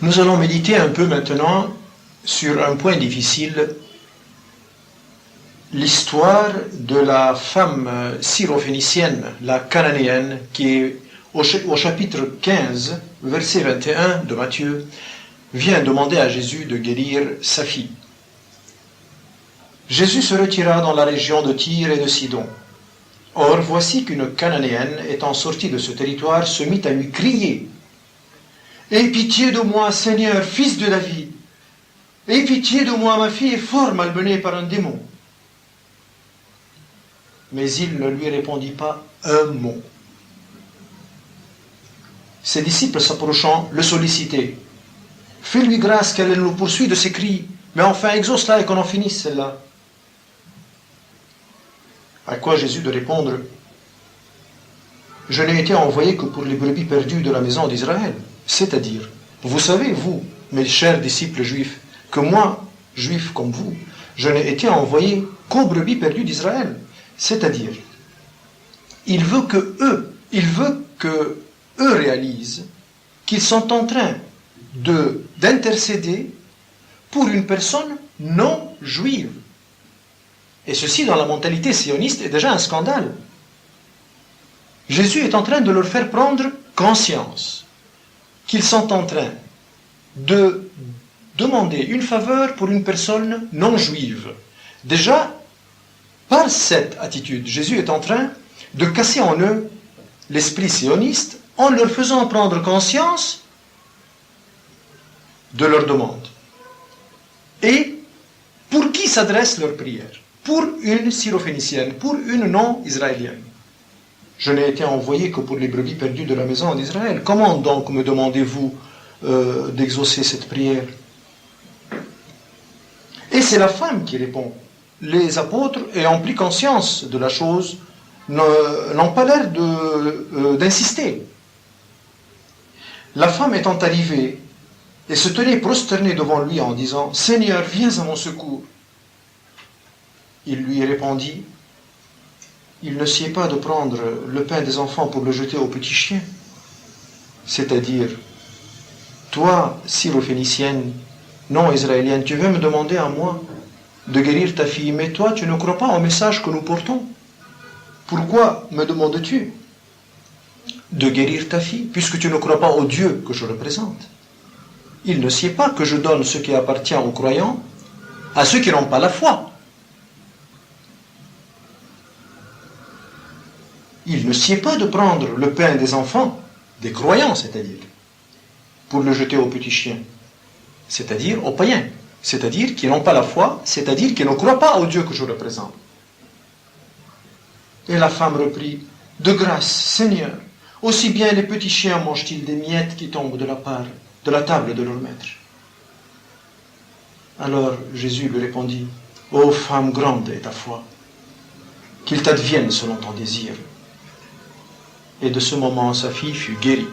Nous allons méditer un peu maintenant sur un point difficile, l'histoire de la femme syrophénicienne, la cananéenne, qui est au chapitre 15, verset 21 de Matthieu, vient demander à Jésus de guérir sa fille. Jésus se retira dans la région de Tyr et de Sidon. Or, voici qu'une cananéenne, étant sortie de ce territoire, se mit à lui crier « Aie pitié de moi, Seigneur, fils de David! Aie pitié de moi, ma fille est fort malmenée par un démon. » Mais il ne lui répondit pas un mot. Ses disciples s'approchant le sollicitaient. « Fais-lui grâce qu'elle nous poursuit de ses cris, mais enfin exauce-la et qu'on en finisse celle-là. » À quoi Jésus de répondre « Je n'ai été envoyé que pour les brebis perdues de la maison d'Israël. » C'est-à-dire, vous savez, vous, mes chers disciples juifs, que moi, juif comme vous, je n'ai été envoyé qu'aux brebis perdues d'Israël. C'est-à-dire, il veut que eux réalisent qu'ils sont en train d'intercéder pour une personne non juive. Et ceci, dans la mentalité sioniste, est déjà un scandale. Jésus est en train de leur faire prendre conscience qu'ils sont en train de demander une faveur pour une personne non juive. Déjà, par cette attitude, Jésus est en train de casser en eux l'esprit sioniste en leur faisant prendre conscience de leur demande. Et pour qui s'adresse leur prière? Pour une syrophénicienne, pour une non-israélienne. Je n'ai été envoyé que pour les brebis perdues de la maison d'Israël. Comment donc me demandez-vous d'exaucer cette prière? Et c'est la femme qui répond. Les apôtres, ayant pris conscience de la chose, n'ont pas l'air d'insister. La femme étant arrivée et se tenait prosternée devant lui en disant « Seigneur, viens à mon secours !» Il lui répondit « Il ne sied pas de prendre le pain des enfants pour le jeter aux petits chiens. » C'est-à-dire, toi, syrophénicienne, non israélienne, tu veux me demander à moi de guérir ta fille, mais toi, tu ne crois pas au message que nous portons. Pourquoi me demandes-tu de guérir ta fille, puisque tu ne crois pas au Dieu que je représente? Il ne sied pas que je donne ce qui appartient aux croyants à ceux qui n'ont pas la foi. Il ne sied pas de prendre le pain des enfants, des croyants, c'est-à-dire, pour le jeter aux petits chiens, c'est-à-dire aux païens, c'est-à-dire qui n'ont pas la foi, c'est-à-dire qui ne croient pas au Dieu que je représente. Et la femme reprit, « De grâce, Seigneur, aussi bien les petits chiens mangent-ils des miettes qui tombent de la table de leur maître. » Alors Jésus lui répondit, « Ô femme, grande est ta foi, qu'il t'advienne selon ton désir. » Et de ce moment, sa fille fut guérie.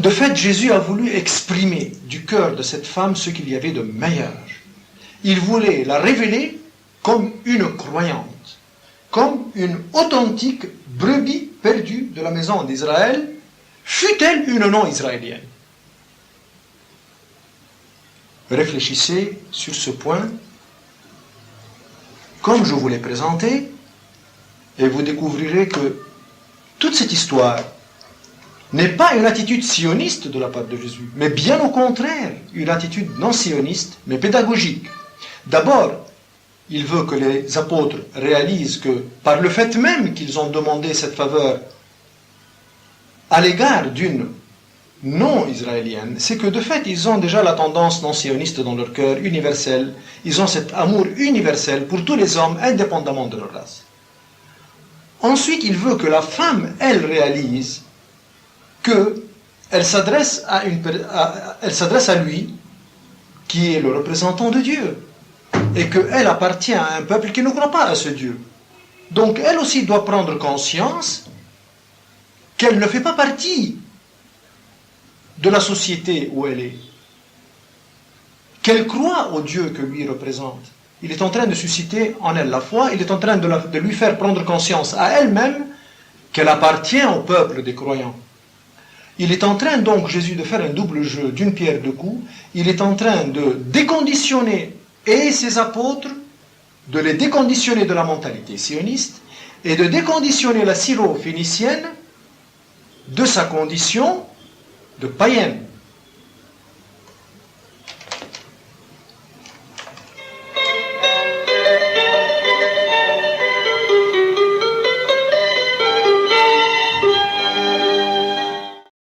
De fait, Jésus a voulu exprimer du cœur de cette femme ce qu'il y avait de meilleur. Il voulait la révéler comme une croyante, comme une authentique brebis perdue de la maison d'Israël, fût-elle une non-israélienne. Réfléchissez sur ce point, comme je vous l'ai présenté, et vous découvrirez que toute cette histoire n'est pas une attitude sioniste de la part de Jésus, mais bien au contraire, une attitude non sioniste, mais pédagogique. D'abord, il veut que les apôtres réalisent que, par le fait même qu'ils ont demandé cette faveur à l'égard d'une non-israélienne, c'est que de fait, ils ont déjà la tendance non-sioniste dans leur cœur, universelle. Ils ont cet amour universel pour tous les hommes, indépendamment de leur race. Ensuite, il veut que la femme, elle, réalise qu'elle s'adresse à lui, qui est le représentant de Dieu, et qu'elle appartient à un peuple qui ne croit pas à ce Dieu. Donc, elle aussi doit prendre conscience qu'elle ne fait pas partie de la société où elle est, qu'elle croit au Dieu que lui représente. Il est en train de susciter en elle la foi, il est en train de lui faire prendre conscience à elle-même qu'elle appartient au peuple des croyants. Il est en train donc, Jésus, de faire un double jeu d'une pierre deux coups. Il est en train de déconditionner et ses apôtres, de les déconditionner de la mentalité sioniste et de déconditionner la syro-phénicienne de sa condition de païenne.